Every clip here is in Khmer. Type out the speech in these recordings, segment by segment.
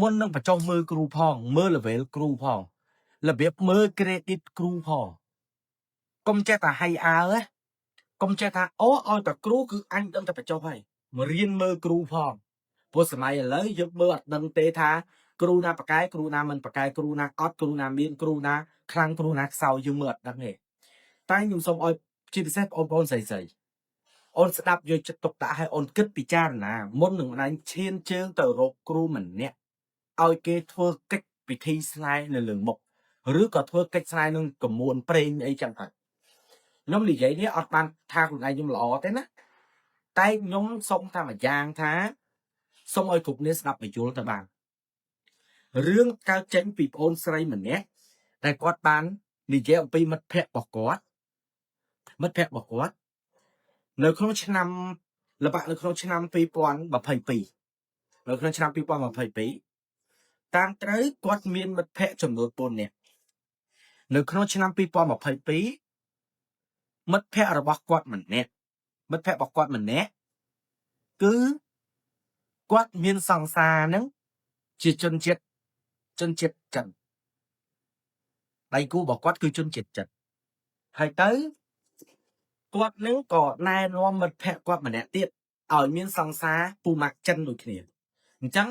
មុននឹងបញ្ចុះមើលគ្រូផងមើល level គ្រូផងរបៀបមើល credit គ្រូផងកុំចេះតែហៃអើកុំចេះថាអូឲ្យតែគ្រូគឺអញដឹងតែបញ្ចុះហើយមករៀនមើលគ្រូផងព្រោះសម័យឥឡូវយើងមើលអត់ដឹងទេថាគ្រូណាប៉ាកែគ្រូណាមិនប៉ាកែគ្រូណាអត់គ្រូណាមានគ្រូណាខ្លាំងគ្រូណាខ្សោយយើងមើលអត់ដឹងទេតែខ្ញុំសូមឲ្យជាពិសេសបងប្អូនស្រីអូនស្ដាប់យកចិត្តទុកដាក់ឲ្យអូនគិតពិចារណាមុននឹងឯងឈានជើងទៅរកគ្រូម្នាក់ឲ្យគេធ្វើកិច្ចពិធីស្នេហ៍នៅលើមុខឬក៏ធ្វើកិច្ចស្នេហ៍នឹងកមួនប្រេងអីចឹងទៅខ្ញុំនិយាយនេះអត់បានថាខ្លួនឯងខ្ញុំល្អទេណាតែខ្ញុំសុំតែម្យ៉ាងថាសុំឲ្យគ្រប់គ្នាស្ដាប់បញ្យល់ទៅបានរឿងកើតចេញពីប្អូនស្រីម្នាក់ដែលគាត់បាននិយាយអំពីមិត្តភ័ក្តិរបស់គាត់នៅក្នុងឆ្នាំល្បាក់នៅក្នុងឆ្នាំ2022នៅក្នុងឆ្នាំ2022តាមត្រូវគាត់មានមិត្តភ័ក្តិចំនួន4នាក់នៅក្នុងឆ្នាំ2022មិត្តភ័ក្តិរបស់គាត់ម្នាក់គឺគាត់មានសង្សារហ្នឹងជាជនជាតិចិនដៃគូរបស់គាត់គឺជនជាតិចិនហើយទៅគាត់នឹងក៏ណែនាំមិត្តភ័ក្តិគាត់ម្នាក់ទៀតឲ្យមានសង្សារពូម៉ាក់ចិនដូចគ្នាអញ្ចឹង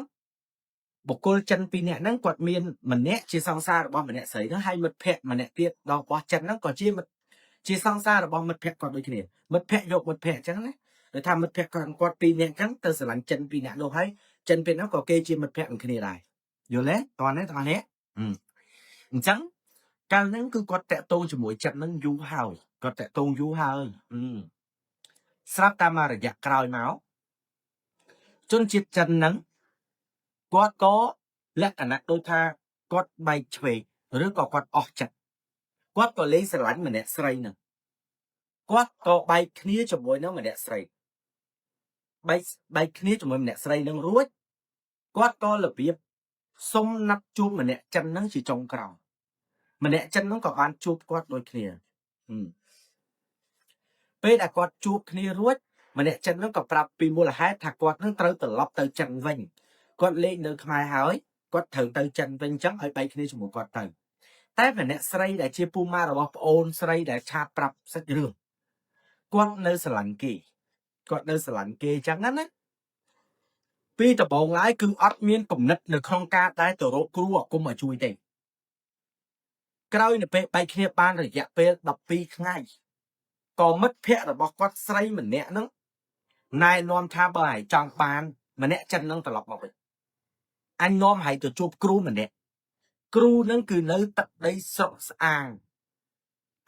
បុគ្គលចិន2នាក់ហ្នឹងគាត់មានម្នាក់ជាសង្សាររបស់ម្នាក់ស្រីហ្នឹងហើយមិត្តភ័ក្តិម្នាក់ទៀតរបស់ចិនហ្នឹងក៏ជាសង្សាររបស់មិត្តភ័ក្តិគាត់ដូចគ្នាមិត្តភ័ក្តិយកមិត្តភ័ក្តិអញ្ចឹងណាដោយថាមិត្តភ័ក្តិគាត់2នាក់អញ្ចឹងទៅស្រឡាញ់ចិន2នាក់នោះហើយចិន2នាក់ក៏គេជាមិត្តភ័ក្តិនឹងគ្នាដែរយល់ទេតោះនេះអញ្ចឹងកាលហ្នឹងគឺគាត់តាក់ទងជាមួយចិនហ្នឹងយូរហើយស្រាប់តែមករយៈក្រោយមកជនជាតិចិនហ្នឹងគាត់ក៏លក្ខណៈដូចថាគាត់បែកឆ្វេងឬក៏គាត់អស់ចិត្តគាត់ក៏លេងស្រឡាញ់ម្នាក់ស្រីហ្នឹងគាត់ក៏បែកគ្នាជាមួយនឹងម្នាក់ស្រីបែកគ្នាជាមួយម្នាក់ស្រីហ្នឹងរួចគាត់ក៏របៀបសុំណាត់ជួបម្នាក់ចិនហ្នឹងជាចុងក្រោយម្នាក់ចិនហ្នឹងក៏បានជួបគាត់ដូចគ្នាពេលដែលគាត់ជួបគ្នារួចម្នាក់ចិនហ្នឹងក៏ប្រាប់ពីមូលហេតុថាគាត់នឹងត្រូវត្រឡប់ទៅចិនវិញគាត់លេងនៅខ្មែរហើយគាត់ត្រូវទៅចិនវិញអញ្ចឹងឲ្យបែកគ្នាជាមួយគាត់ទៅតែម្នាក់ស្រីដែលជាពូម៉ារបស់ប្អូនស្រីដែលឆាតប្រាប់សាច់រឿងគាត់នៅស្រឡាញ់គេអញ្ចឹងណាពីដំបូងឡើយគឺអត់មានគំនិតនៅក្នុងការដែលទៅរកគ្រូអាគមឲ្យជួយទេក្រោយនៅពេលបែកគ្នាបានរយៈពេល12ថ្ងៃក៏មិត្តភ័ក្តិរបស់គាត់ស្រីម្នាក់ហ្នឹងណែនាំថាបើឲ្យចង់បានម្នាក់ចិនហ្នឹងត្រឡប់មកវិញអញនាំឲ្យទៅជួបគ្រូម្នាក់គ្រូហ្នឹងគឺនៅទឹកដីស្រុកស្អាង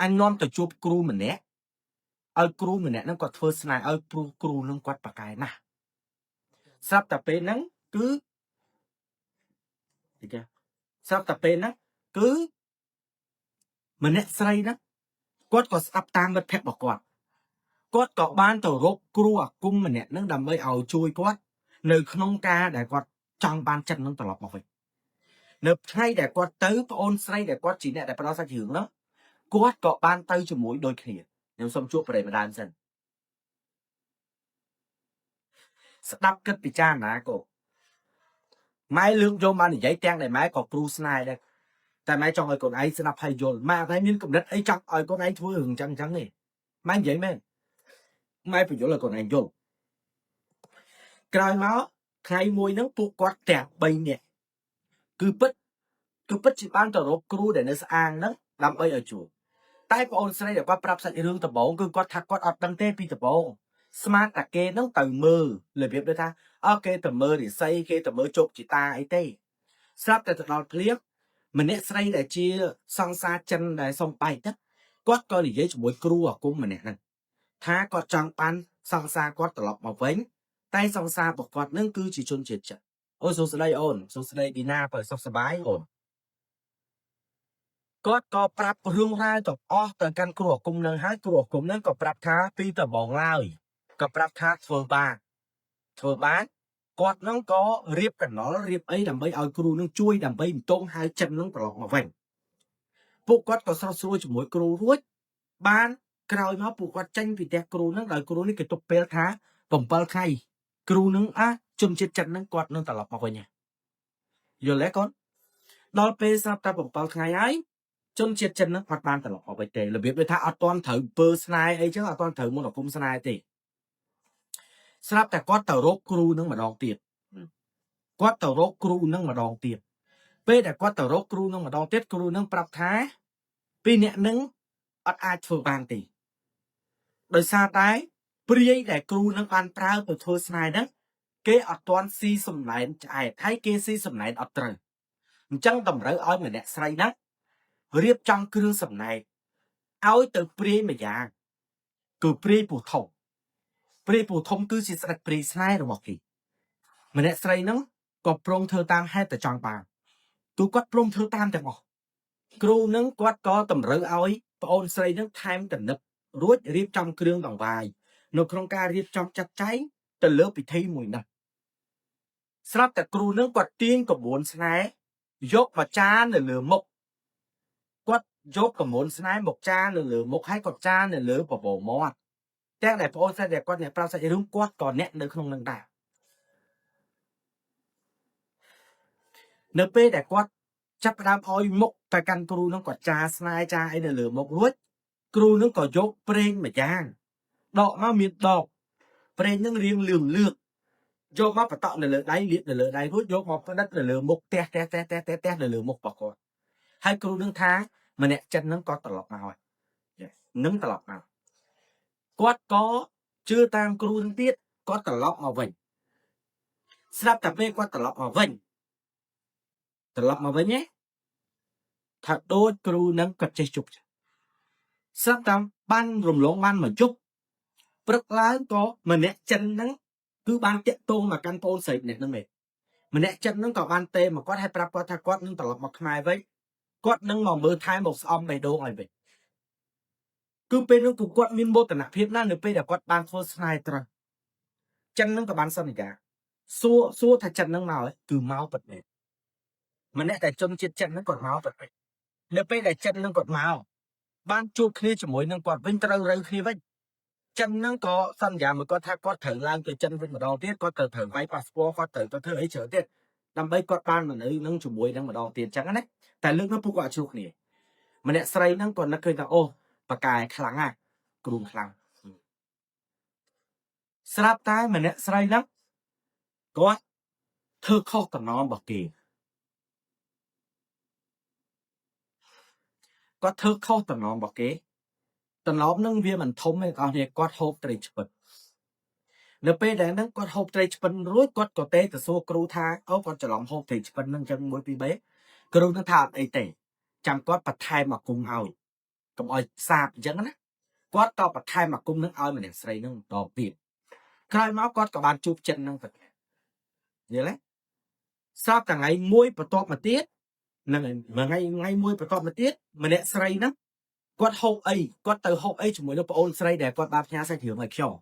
អញនាំទៅជួបគ្រូម្នាក់ឲ្យគ្រូម្នាក់ហ្នឹងគាត់ធ្វើស្នេហ៍ឲ្យគ្រូហ្នឹងគាត់ប៉ាកែណាស់ស្រាប់តែពេលហ្នឹងគឺម្នាក់ស្រីហ្នឹងគាត់ក៏ស្ដាប់តាមមិត្តភ័ក្តិរបស់គាត់ក៏បានទៅរកគ្រូអាគមម្នាក់ហ្នឹងដើម្បីឲ្យជួយគាត់នៅក្នុងការដែលគាត់ចង់បានចិត្តនឹងត្រឡប់មកវិញនៅថ្ងៃដែលគាត់ទៅប្អូនស្រីដែលគាត់ជាអ្នកដែលផ្ដោតសាច់រឿងហ្នឹងគាត់ក៏បានទៅជាមួយដូចគ្នាខ្ញុំសូមជួបបរិយាបន្តិចសិនស្ដាប់គិតពិចារណាកូនម៉ែលឿងយកមកនិយាយទាំងដែលម៉ែក៏គ្រូស្នេហ៍ដែរតែម៉ែចង់ឲ្យកូនឯងស្ដាប់ហើយយល់ម៉ែអត់ឲ្យមានគំនិតអីចង់ឲ្យកូនឯងធ្វើរឿងចឹងទេម៉ែនិយាយមែនម៉ែបញ្យល់ឲ្យកូនឯងយល់ក្រោយមកថ្ងៃមួយហ្នឹងពួកគាត់ទាំង3នាក់គឺពិតជាបានទៅរកគ្រូដែលនៅស្អាងហ្នឹងដើម្បីឲ្យជួយតែប្អូនស្រីដែលគាត់ប្រាប់សាច់រឿងដំបូងគឺគាត់ថាគាត់អត់ដឹងទេពីដំបូងស្មានតែគេហ្នឹងទៅមើលរបៀបដូចថាគេទៅមើលរិស័យគេទៅមើលជោគជតាអីទេស្រាប់តែទៅដល់ភ្លាមម្នាក់ស្រីដែលជាសង្សារចិនដែលសំបែកទៅគាត់ក៏និយាយជាមួយគ្រូអាគមម្នាក់ហ្នឹងថាគាត់ចង់បានសង្សារគាត់ត្រឡប់មកវិញតែសង្សាររបស់គាត់នឹងគឺជាជនជាតិចិនអូសួស្ដីអូនសួស្ដីឌីណាបើសុខសប្បាយអូនគាត់ក៏ប្រាប់រឿងរ៉ាវទាំងអស់ទៅកាន់គ្រូអាគមនឹងហើយគ្រូអាគមនឹងក៏ប្រាប់ថាពីដំបងឡើយក៏ប្រាប់ថាធ្វើបានគាត់នឹងក៏រៀបកណ្ដុលរៀបអីដើម្បីឲ្យគ្រូនឹងជួយដើម្បីមិនតងហៅចិននឹងត្រឡប់មកវិញពួកគាត់ក៏ស្រស់ស្រួលជាមួយគ្រូរួចបានក្រោយមកពួកគាត់ចេញពីផ្ទះគ្រូនឹងដោយគ្រូនេះគេទុកពេលថា7ថ្ងៃគ្រូនឹងជនជាតិចិននឹងគាត់នឹងត្រឡប់មកវិញ vô lẽ con đó pe sắp ta bộc bao ngày ấy chôn chết chân nó hoạt ban tận lọc ở tệ là việc người ta ở toàn thử personal ấy chứ ở toàn thử môn học cung personal thì sắpแต่ก็ตลกครูนึงมาดองเตียก็ตลกครูนึงมาดองเตียเป้แต่ก็ตลกครูนึงมาดองเตียครูนึงปรับท้าปีเนี้ยนึงอัดอาจฝึกบางตีโดยซาตายปรีแต่ครูนึงการปราบตัวเธอสไนนั้นเกอตอนซีสมัยจะไอ้ไทยเกซีสมัยอัตราจังตำเรืออ้อยเหมือนเนี่ยใส่นักเรียบจังเครื่องสำนายเอาแต่ปรีมาอย่างคือปรีผู้ทงปรีผู้ทงคือสิสระปรีสไนหรือบอกกี่เหมือนเนี่ยใส่นังก็ปรงเธอตามให้แต่จังปางตัวก็ปรงเธอตามแต่บอกครูนังก็ก็ตำเรืออ้อยปอนใส่นังไทม์แต่นึกรู้เรียบจังเครื่องต่างวายนกโครงการเรียบจังจัดใจแต่เลือกไปที่มวยนะสำหรับแต่ครูนังก็ตีนกับบนสไนยกมาจานหรือมกก็ยกกับหมุนสไนหมกจานหรือมกให้กับจานหรือปะโบมอดแจ้งไหนพอใส่เด็กก็เนี่ยเราใส่รุ่งกวดก่อนเนี่ยเนื้อขนมหนึ่งแต่เนื้อเป้แต่กวดจับดามอ้อยมกแต่กันครูน้องกวดจาสไนจาไอหรือมกรุ่ยครูน้องก็ยกเปร่งมาจานดอกมามีดอกเปร่งยังเรียงเหลื่อมเลือกยกมาปะตะหรือได้เลียหรือได้รุ่ยยกมาปะนัดหรือมกแต่หรือมกปะกอดให้ครูน้องท้ามันเนี่ยจันน้องก็ตลอดมาอ่ะนึงตลอดมาก็ก็ชื่อตามครูนึงติดก็ตลอดมาវិញស្រាប់តែពេលគាត់ត្រឡប់មកវិញញ៉េថាដូចគ្រូនឹងគាត់ចេះជប់ស្រាប់តែបានរំលងបានមកជប់ព្រឹកឡើងក៏ម្នាក់ចិនហ្នឹងគឺបានតាក់ទងមកកាន់ប្អូនស្រីម្នាក់ហ្នឹងឯងម្នាក់ចិនហ្នឹងក៏បានទេមកគាត់ឲ្យប្រាប់គាត់ថាគាត់នឹងត្រឡប់មកខ្មែរវិញគាត់នឹងមកមើលថែមកស្អំបេះដូងឲ្យវិញគឺពេលនោះគឺគាត់មានមោទនភាពណាស់នៅពេលដែលគាត់បានធ្វើស្នេហ៍ត្រូវចិនហ្នឹងក៏បានសន្យាសួរថាចិនហ្នឹងមកហើយគឺមកពិតមែនម្នាក់តែជនជាតិចិនហ្នឹងគាត់មកពិតមែននៅពេលដែលចិនហ្នឹងគាត់មកបានជួបគ្នាជាមួយនឹងគាត់វិញត្រូវរើគ្នាវិញចិនហ្នឹងក៏សន្យាមកគាត់ថាគាត់ត្រូវឡើងទៅចិនវិញម្ដងទៀតគាត់ត្រូវវាយប៉ាសពតគាត់ត្រូវទៅធ្វើអីច្រើនទៀតដើម្បីគាត់បានមកនៅនឹងជាមួយនឹងម្ដងទៀតអញ្ចឹងណាតែលើកនោះពួកគាត់ជួបគ្នាម្នាក់ស្រីហ្នឹងគាត់នឹកឃើញថាអូបកាយខ្លាំងណាស់គ្រូខ្លាំងស្រាប់តែម្នាក់ស្រីហ្នឹងគាត់ធ្វើខុសតំណមរបស់គេគាត់ធ្វើខុសតំណមរបស់គេតំណមហ្នឹងវាមិនធំទេបងប្អូនគាត់ហូបត្រីឆ្ពិតនៅពេលដែលហ្នឹងគាត់ហូបត្រីឆ្ពិនរួចគាត់ក៏ទេទៅសួរគ្រូថាអូគាត់ច្រឡំហូបត្រីឆ្ពិនហ្នឹងអញ្ចឹង1 2 3គ្រូនឹងថាអត់អីទេចាំគាត់បន្ថែមអាគុំឲ្យកុំឲ្យសាបអញ្ចឹងណាគាត់ក៏បន្ថែមអាគុំហ្នឹងឲ្យម្នាក់ស្រីហ្នឹងដងទៀតក្រោយមកគាត់ក៏បានជួបចិត្តហ្នឹងទៅយល់ទេស្រាប់តែថ្ងៃមួយបន្ទាប់មកទៀតហ្នឹងថ្ងៃមួយបន្ទាប់មកទៀតម្នាក់ស្រីហ្នឹងគាត់ហូបអីគាត់ទៅហូបអីជាមួយនឹងប្អូនស្រីដែលគាត់បានផ្ញើសាច់រឿងឲ្យខ្ញុំ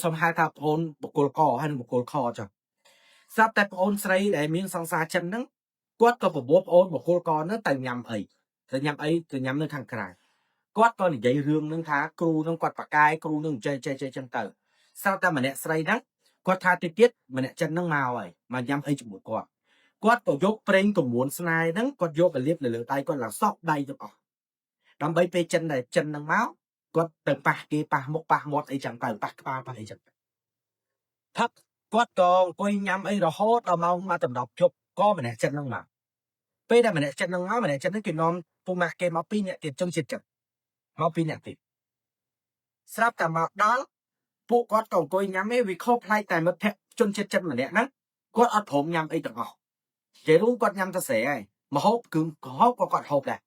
សូមហៅថាប្អូនបកគលកហើយនិងបកគលខចុះស្រាប់តែប្អូនស្រីដែលមានសង្សារចិនហ្នឹងគាត់ក៏ប្រមូលប្អូនបកគលកហ្នឹងទៅញ៉ាំអីទៅញ៉ាំនៅខាងក្រៅគាត់ក៏និយាយរឿងហ្នឹងថាគ្រូហ្នឹងគាត់បកាយគ្រូហ្នឹងចេះចឹងទៅស្រាប់តែម្នាក់ស្រីហ្នឹងគាត់ថាតិចទៀតម្នាក់ចិនហ្នឹងមកហើយមកញ៉ាំអីជាមួយគាត់ក៏យកប្រេងកមួនស្នាយហ្នឹងគាត់យកទៅលាបនៅលើដៃគាត់ឡើងសក់ដៃទាំងអស់ដើម្បីពេលចិនហ្នឹងមកគាត់ទៅប៉ះគេប៉ះមុខប៉ះមាត់អីចឹងទៅប៉ះក្បាលប៉ះអីចឹងថាគាត់ក៏អង្គុយញ៉ាំអីរហូតដល់ម៉ោងមកតំដប់ជប់ក៏ម្នាក់ចិនហ្នឹងមកពេលដែលម្នាក់ចិនហ្នឹងមកម្នាក់ចិនហ្នឹងគេនាំពុកម៉ាក់គេមក2នាក់ទៀតជនជាតិចិនមក2នាក់ទៀតស្រាប់តែមកដល់ពួកគាត់ក៏អង្គុយញ៉ាំឯងវាខុសប្លែកតែមិត្តភក្តិជនជាតិចិនម្នាក់ហ្នឹងគាត់អត់ព្រមញ៉ាំអីទាំងអស់គេរួមគាត់ញ៉ាំតែស្រីហើយមកហូបគឺក៏ហូបក៏គាត់ហូបដែរ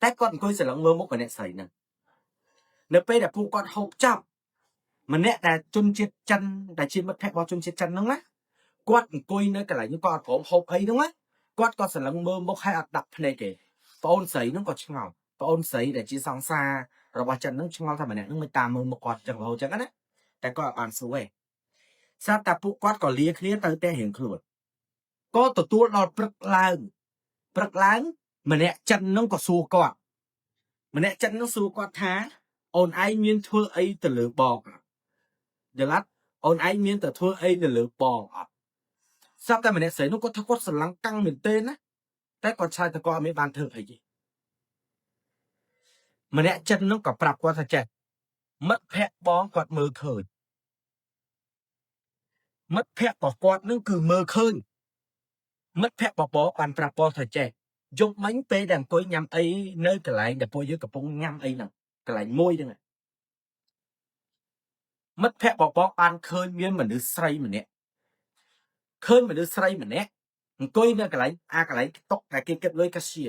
តែគាត់អង្គុយស្រឡឹងមើលមុខម្នាក់ស្រីហ្នឹងនៅពេលដែលពួកគាត់ហូបចប់ម្នាក់ដែលជនជាតិចិនដែលជាមិត្តភក្តិរបស់ជនជាតិចិនហ្នឹងណាគាត់អង្គុយនៅកន្លែងនេះគាត់អត់ព្រមហូបអីហ្នឹងណាគាត់ក៏ស្រឡឹងមើលមុខឲ្យអត់ដាក់ភ្នែកទេប្អូនស្រីហ្នឹងក៏ឆ្ងល់ប្អូនស្រីដែលជាសង្សាររបស់ចិនហ្នឹងឆ្ងល់ថាម្នាក់ហ្នឹងមិនតាមមើលមុខគាត់ចឹងរហូតចឹងណាតែគាត់អត់បានសួរទេស្រាប់តែពួកគាត់ក៏លាគ្នាទៅតែរៀងខ្លួនក៏ទទួលដល់ព្រឹកឡើងម្នាក់ចិនហ្នឹងក៏សួរគាត់ម្នាក់ចិនហ្នឹងសួរគាត់ថាអូនឯងមានធ្វើអីទៅលើបងយល់អត់អូនឯងមានទៅធ្វើអីទៅលើបងអត់ sao ta mình lại xảy nó có sờ lăng căng mình tên áแต่គាត់ឆ្លើយទៅគាត់អត់មានបានធ្វើអីទេម្នាក់ចិត្តនោះក៏ប្រាប់គាត់ថាចេះមិត្តភ័ក្ដិបងគាត់មើលឃើញមិត្តភ័ក្ដិរបស់គាត់នឹងគឺមើលឃើញមិត្តភ័ក្ដិបបោបានប្រាប់បងថាចេះយប់មិញពេលដែលអង្គុយញ៉ាំអីនៅកន្លែងដែលពួកយើងកំពុងញ៉ាំអីហ្នឹងកន្លែងមួយហ្នឹងមិត្តភ័ក្ដិបបោបានឃើញមានមនុស្សស្រីម្នាក់ឃើញមនុស្សស្រីម្នាក់អង្គុយនៅកន្លែងកន្លែងតុកដែលគេគិតលុយកាសៀ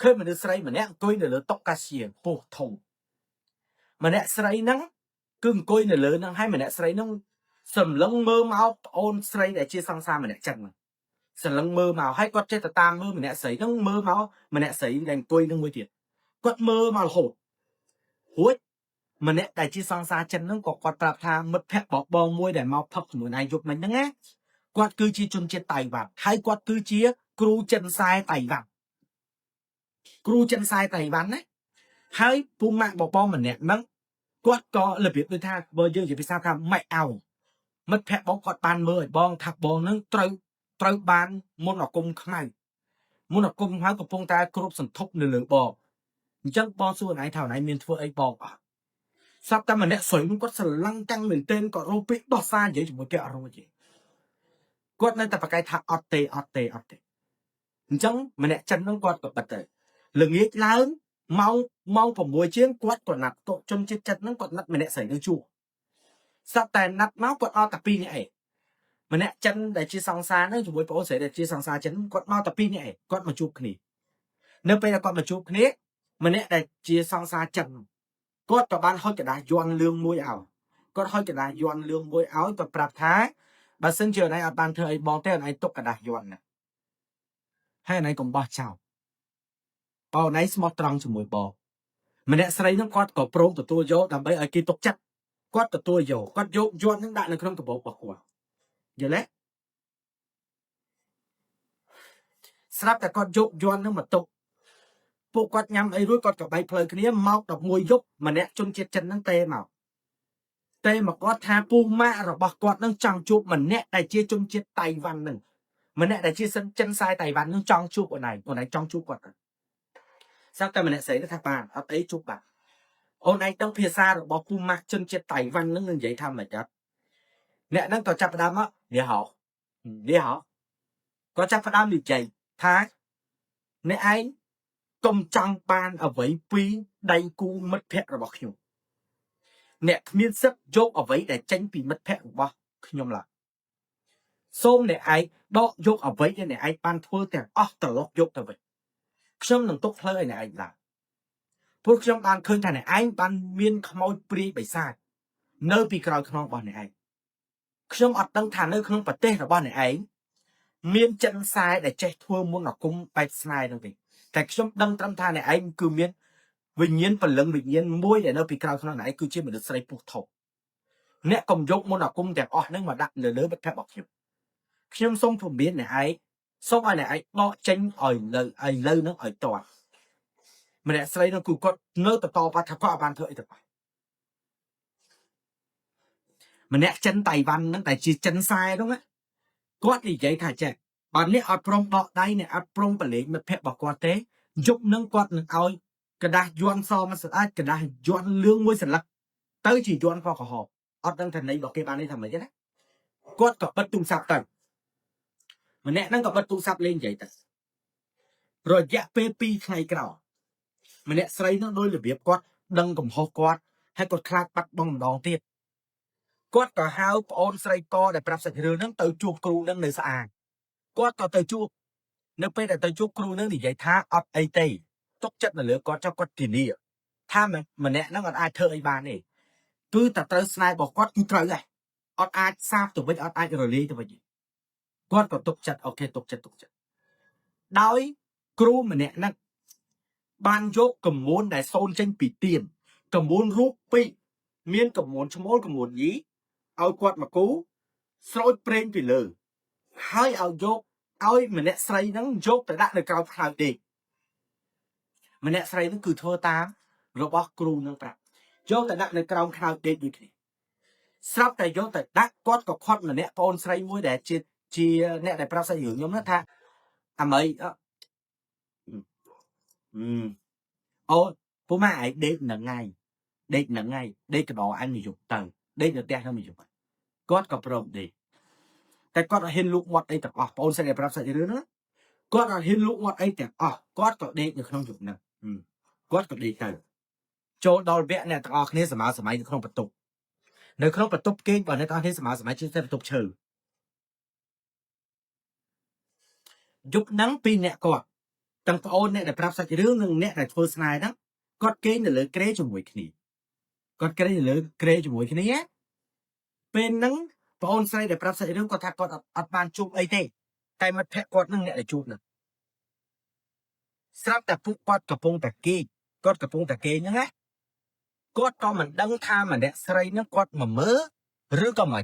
ឃើញមនុស្សស្រីម្នាក់អង្គុយនៅលើតុកាសៀពោះធំម្នាក់ស្រីហ្នឹងគឺអង្គុយនៅលើហ្នឹងហើយម្នាក់ស្រីហ្នឹងសម្លឹងមើលមកប្អូនស្រីដែលជាសង្សារម្នាក់ចឹងសម្លឹងមើលមកហើយគាត់ចេះតែតាមមើលម្នាក់ស្រីហ្នឹងមើលមកម្នាក់ស្រីដែលអង្គុយហ្នឹងមួយទៀតគាត់មើលមករហូតរួចម្នាក់ដែលជាសង្សារចិនហ្នឹងក៏គាត់ប្រាប់ថាមិត្តភ័ក្ដិរបស់បងមួយដែលមកផឹកជាមួយឯងយប់មិញហ្នឹងណាគាត់គឺជាជនជាតិតៃវ៉ាន់ហើយគាត់គឺជាគ្រូចិនសែតៃវ៉ាន់គ្រូចិនសែតៃវ៉ាន់ណាហើយពូម៉ាក់បបងម្នាក់ហ្នឹងគាត់ក៏របៀបដូចថាបើយើងនិយាយភាសាថាម៉ែអោមិត្តភ័ក្ដិបងគាត់បានមើលឲ្យបងថាបងហ្នឹងត្រូវបានមុនអាគមខ្មៅមុនអាគមខ្មៅកំពុងតែគ្រប់សន្ធប់នៅលើបងអញ្ចឹងបងសួរណៃថាណៃមានធ្វើអីបងអត់ស្រាប់តែម្នាក់ស្រីនោះគាត់ស្រឡំកាំងមែនទែនគាត់រកពាក្យដោះសារនិយាយជាមួយគេអត់រួចទេគាត់នៅតែប្រកែកថាអត់ទេអញ្ចឹងម្នាក់ចិននោះគាត់ក៏បិទទៅល្ងាចឡើងម៉ោង6ជាងគាត់ក៏ណាត់តុជនជាតិចិនហ្នឹងគាត់ណាត់ម្នាក់ស្រីនឹងជួបស្រាប់តែណាត់មកគាត់អត់តែ2នាក់ឯងម្នាក់ចិនដែលជាសង្សារហ្នឹងជាមួយប្អូនស្រីដែលជាសង្សារចិនគាត់មកតែ2នាក់ឯងគាត់មកជួបគ្នានៅពេលដែលគាត់មកជួបគ្នាម្នាក់ដែលជាសង្សារចិនគាត់ក៏បានហុចกระดาษយ័ន្តលឿងមួយឲ្យគាត់ហុចกระดาษយ័ន្តលឿងមួយឲ្យគាត់ប្រាប់ថាបើសិនជាណៃអត់បានធ្វើអីបងទេណៃទុកกระดาษយ័ន្តណាហើយណៃកុំបោះចោលបងណៃស្មោះត្រង់ជាមួយបងម្នាក់ស្រីហ្នឹងគាត់ក៏ព្រមទទួលយកដើម្បីឲ្យគេទុកចិត្តគាត់ទទួលយកគាត់យកយ័ន្តហ្នឹងដាក់នៅក្នុងកាបូបរបស់គាត់យល់ទេស្រាប់តែគាត់យកយ័ន្តហ្នឹងមកទុកពួកគាត់ញ៉ាំអីរួចគាត់ក៏បែកផ្លូវគ្នាមក11យប់ម្នាក់ជនជាតិចិនហ្នឹងទេមកគាត់ថាពូម៉ាក់របស់គាត់នឹងចង់ជួបម្នាក់ដែលជាជនជាតិតៃវ៉ាន់នឹងម្នាក់ដែលជាចិនសែតៃវ៉ាន់នឹងចង់ជួបអូនឯងចង់ជួបគាត់ស្រាប់តែម្នាក់ស្រីថាបានអត់អីជួបបាទអូនឯងដឹងភាសារបស់ពូម៉ាក់ជនជាតិតៃវ៉ាន់នឹងនិយាយថាម៉េចអត់អ្នកហ្នឹងក៏ចាប់ផ្ដើមមកនេះហោគាត់ចាប់ផ្ដើមនិយាយថាអ្នកឯងកុំចង់បានអ្វីពីដៃគូមិត្តភ័ក្តិរបស់ខ្ញុំអ្នកគ្មានសិទ្ធយកអ្វីដែលចេញពីមិត្តភ័ក្តិរបស់ខ្ញុំឡើយសូមអ្នកឯងដកយកអ្វីដែលអ្នកឯងបានធ្វើទាំងអស់ត្រឡប់យកទៅវិញខ្ញុំនឹងទុកផ្លូវឲ្យអ្នកឯងឡើងព្រោះខ្ញុំបានឃើញថាអ្នកឯងបានមានខ្មោចព្រាយបិសាចនៅពីក្រោយខ្នងរបស់អ្នកឯងខ្ញុំអត់ដឹងថានៅក្នុងប្រទេសរបស់អ្នកឯងមានចិនសែដែលចេះធ្វើមុនអាគមបែបស្នេហ៍នោះទេតែខ្ញុំដឹងត្រឹមថាអ្នកឯងគឺមានវិញ្ញាណពលឹងវិញ្ញាណមួយដែលនៅពីក្រោយខ្នងអ្នកឯងគឺជាមនុស្សស្រីពុះធំអ្នកកុំយកមុនអាគមទាំងអស់ហ្នឹងមកដាក់លើមិត្តភ័ក្តិរបស់ខ្ញុំសូមពំមានអ្នកឯងសូមឲ្យអ្នកឯងដកចេញឲ្យលើនឹងឲ្យតន់ម្នាក់ស្រីនឹងគឺគាត់នៅតបថាគាត់អត់បានធ្វើអីទៅម្នាក់ចិនតៃវ៉ាន់ហ្នឹងតែជាចិនសែហ្នឹងគាត់និយាយថាចេះបើអ្នកអត់ព្រមដកដៃអ្នកអត់ព្រមប្រឡែងមិត្តភ័ក្តិរបស់គាត់ទេយប់នឹងគាត់នឹងឲ្យកដាស់យន់សមកស្អាតកដាស់យន់លឿងមួយសន្លឹកទៅជាយន់ផកក្រហមអត់ដឹងថាន័យរបស់គេបាននេះថាម៉េចទេណាគាត់ក៏បិទទូរស័ព្ទទៅម្នាក់ហ្នឹងក៏បិទទូរស័ព្ទលេងនិយាយទៅរយៈពេល2ថ្ងៃក្រោយម្នាក់ស្រីហ្នឹងដោយរបៀបគាត់ដឹងកំហុសគាត់ហើយគាត់ខ្លាចបាត់បង់ម្ដងទៀតគាត់ក៏ហៅប្អូនស្រីកដែលប្រាប់សាច់រឿងហ្នឹងទៅជួបគ្រូហ្នឹងនៅស្អាតគាត់ក៏ទៅជួបនៅពេលដែលទៅជួបគ្រូហ្នឹងនិយាយថាអត់អីទេទុកចិត្តនៅលើគាត់ចុះគាត់ធានាថាម្នាក់ហ្នឹងអត់អាចធ្វើអីបានទេគឺតែត្រូវស្នេហ៍របស់គាត់គឺត្រូវដែរអត់អាចសាបទៅវិញអត់អាចរលាយទៅវិញគាត់ក៏ទុកចិត្តអូខេទុកចិត្តដោយគ្រូម្នាក់ហ្នឹងបានយកកំមួនដែលសូនចេញពីទៀនកំមួនរូបពីរមានកំមួនឈ្មោលកំមួនញីឲ្យគាត់មកគូស្រោចប្រេងពីលើហើយឲ្យម្នាក់ស្រីហ្នឹងយកទៅដាក់នៅក្រោមខ្នើយដេកម្នាក់ស្រីហ្នឹងគឺធ្វើតាមរបស់គ្រូនឹងប្រាប់យកទៅដាក់នៅក្រោមខ្នើយដេកដូចគ្នាស្រាប់តែយកទៅដាក់គាត់ក៏ខាត់ម្នាក់ប្អូនស្រីមួយដែលជា chia nè đại prap sai dưỡng nhóm nó tha à mấy ô bố má ấy đêm là ngày đây cái đó anh mình dùng tầng đây là tiền không mình dùng có problem đi tại có hiên lúc ngọt ấy tập ôn sai đại prap sai dưỡng nữa có hiên lúc ngọt ấy tập có đây được không dùng nè có đi tầng chỗ đó vẽ nè tao khiสมัยkhôngประตูในkhôngประตูเก่งกว่าในตอนที่สมัยชื่อประตูเชื่อยุคนั้นปีเนี่ยก่อนตั้งแต่โอนเนี่ยได้ปรับสักเรื่องนึงเนี่ยได้เฟิร์สไนด์นะก็เก่งเลยเกรจมวยขี้ก็เกรเลยเกรจมวยขี้เป็นนั้นพอโอนไซด์ได้ปรับสักเรื่องก็ทักก็อัดบานจูบไอเต้แต่มาแพะกอดนึงเนี่ยได้จูบนะสำหรับแต่ปุ๊กกอดกระพงแต่เก่งกอดกระพงแต่เก่งยังไงก็ตอนมันดังท่ามันเนี่ยใส่นักกอดมาเมื่อหรือก็ไม่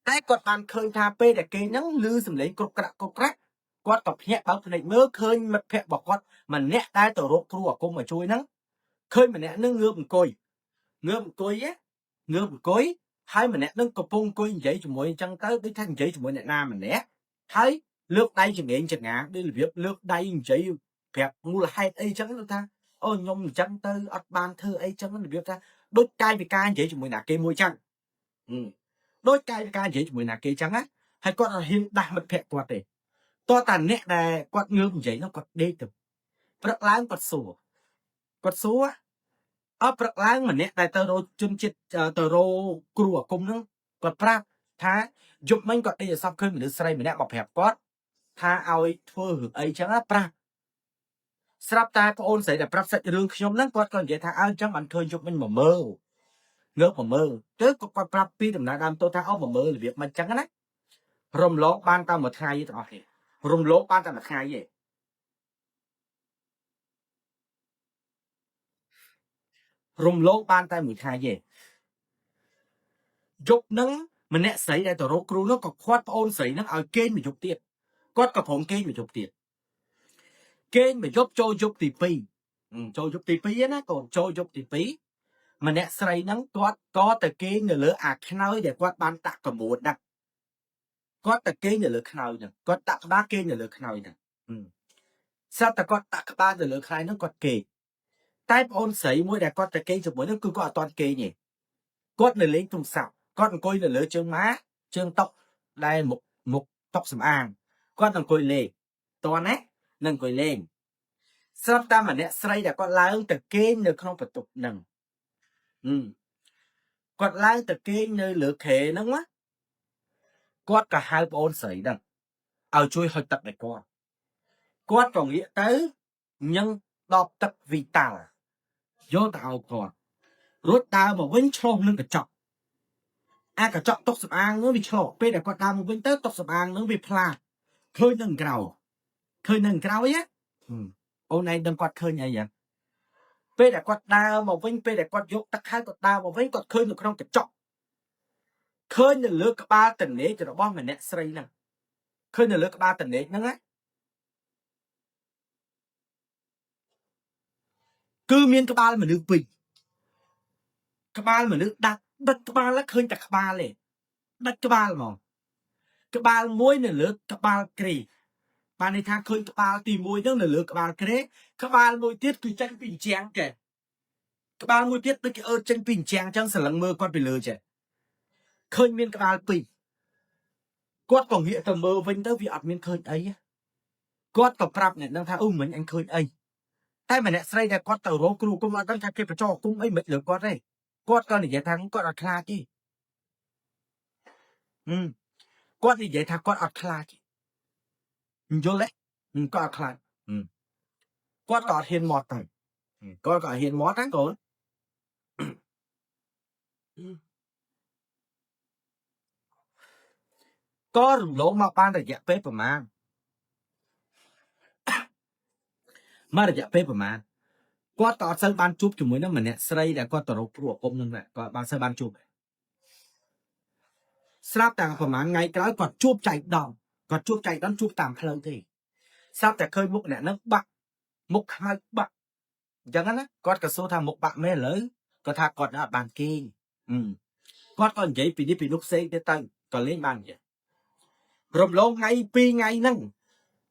แต่กอดมันเคยท่าเป้แต่เกยนังลือสำเร็จกรกกระกอดกับเพี้ยเอาในเมื่อเคยมันเพี้ยบอกกอดมันเนี่ยได้ตัวรกครัวกุ้งมาช่วยนังเคยมันเนี่ยนึงเงือบมันกอยเงือบมันกอยเงือบมันกอยให้มันเนี่ยนึงกระพงกอยใหญ่จุ่มวยจังเต้ไปท่านใหญ่จุ่มวยเนี่ยนามันเนี่ยให้เลือกได้จังเองจังงาได้เรียบเลือกได้ใหญ่เพี้ยงูละให้ไอ้จังนั่นท่าnhom chẳng tới ở ban thơ ấy chẳng nó biết ra đôi cay vì cay vậy chúng mình là cây môi chẳng đôi cay vì cay vậy chúng mình là cây trắng á hay con là hiện đại mật phẹt quạt để to tàn nét này quạt ngưỡng vậy nó quạt đê từ bật láng quạt số á ở bật láng mà nét này tờ rô chân chết tờ rô cua cung nó quạt pra thá giúp mình quạt đây là sắp khơi mình được xây mình nét bọc hẹp quát thá ao ấy thua hưởng ấy chẳng á praสำหรับตาพระองค์ใส่แต่ปรับใส่เรื่องขยมนั้นก็ก่อนจะทางอ้างจังมันเคยยกมันมาเมื่อเงือกมาเมื่อเจอก็ปรับปีถึงนาดำตัวทางเอามาเมื่อหรือเบียบมันจังนะรวมโลกบ้านตามหมดไทยต่อเหตุรวมโลกบ้านตามหมดไทยยี่รวมโลกบ้านตามหมดไทยยี่ยกนั้นมันเนี่ยใส่แต่ตัวโรครูนั้นก็ควาดพระองค์ใส่นั้นเอาเกณฑ์มายกเตี้ยก็กับผมเกณฑ์มายกเตี้ยเกณฑ์มายกโจยกตีปีโจยกตีปีนะก่อนโจยกตีปีมันเนี่ยใส่นั้นก็แต่เกณฑ์เนี่ยเหลืออาจน้อยแต่กวาดบ้านตักกับหมดนะก็แต่เกณฑ์เนี่ยเหลือน้อยเนี่ยก็ตักบ้านเกณฑ์เนี่ยเหลือน้อยเนี่ยsao ta có tạc ba giờ lỡ khai nó có kề tai ôn sấy mỗi đại con ta kê chụp mỗi nó cứ có toàn kê nhỉ con này lấy tung sạo con coi là lỡ trương má trương tóc đây một tóc sầm ang con thằng coi lê toàn ấy nâng coi lên sao ta mà nè say đại con lái ta kê nơi không phải tục nâng con lái ta kê nơi lỡ khề nó quá con cả hai ôn sấy đằng ao chui hơi tập này con còn nghĩa tới nhân đọc tập vì tao vô tao còn rốt tao mà vinh trộm lên cả chọc cả chọc tóc sập ang nó bị trộm bây giờ con tao mà vinh tới tóc sập ang nó bị pha khơi nâng cào ấy á hôm nay đừng quạt khơi như vậy bây giờ con tao mà vinh bây giờ con dốt tắc hai con tao mà vinh con khơi được không cả chọc khơi được lứa cả ba tình nế cho nó bom mình nè xây nè khơi được lứa cả ba tình nế nữa á cứ miên cái ba là mình được bình cái ba là mình được đặt cái ba là khơi đặt cái baเลยđặt cái ba là mò cái ba muối này lứa cái ba kề ba này thang khơi cái ba tìm muối đó là lứa cái ba kề cái ba muối tiết cứ tranh bình chén kìa cái ba muối tiết tới cái tranh bình chén chẳng sờ lăng mơ con bị lừa chứ khơi miên cái ba bình quát còn hiện tầm mơ vinh tới vì ọt miên khơi ấy quát còn prap này đang thang mình anh khơi ấyแต่มันเนี่ยใส่แต่กอดเต่าโรครูก็มาตั้งแต่เก็บไปจ่อกุ้งไอ้เม็ดเหลือกอดได้กอดก็นี่อย่าทางกอดอัดคลาจีกอดนี่อย่าทางกอดอัดคลาจีโยเละกอดอัดคลากอดกอดเห็นหมอตังกอดกอดเห็นหมอทั้งก่อนก็หลุมโลมาปานแต่อย่าเป๊ะประมาณมาแต่อย่าเป๊ะประมาณก็ต่อเส้นบานจุบจุ่มมือนั่นมันเนี่ยใส่แต่ก็ต่อรบปลวกกลมนั่นแหละก็บานเส้นบานจุบสลับแต่ประมาณไงก็กดจุบใจดองกดจุบใจด้านจุบตามเพลิงทีสลับแต่เคยมุกเนี่ยนักบักมุกhaiบักอย่างนั้นนะกดกระโซทางมุกบักไม่เลยก็ทากดอ่ะบานกี้กดก่อนใหญ่ปีนี้ปีนุกเซ่ได้ตั้งก่อนเล่นบานใหญ่ rầm lông ngay pi ngay nâng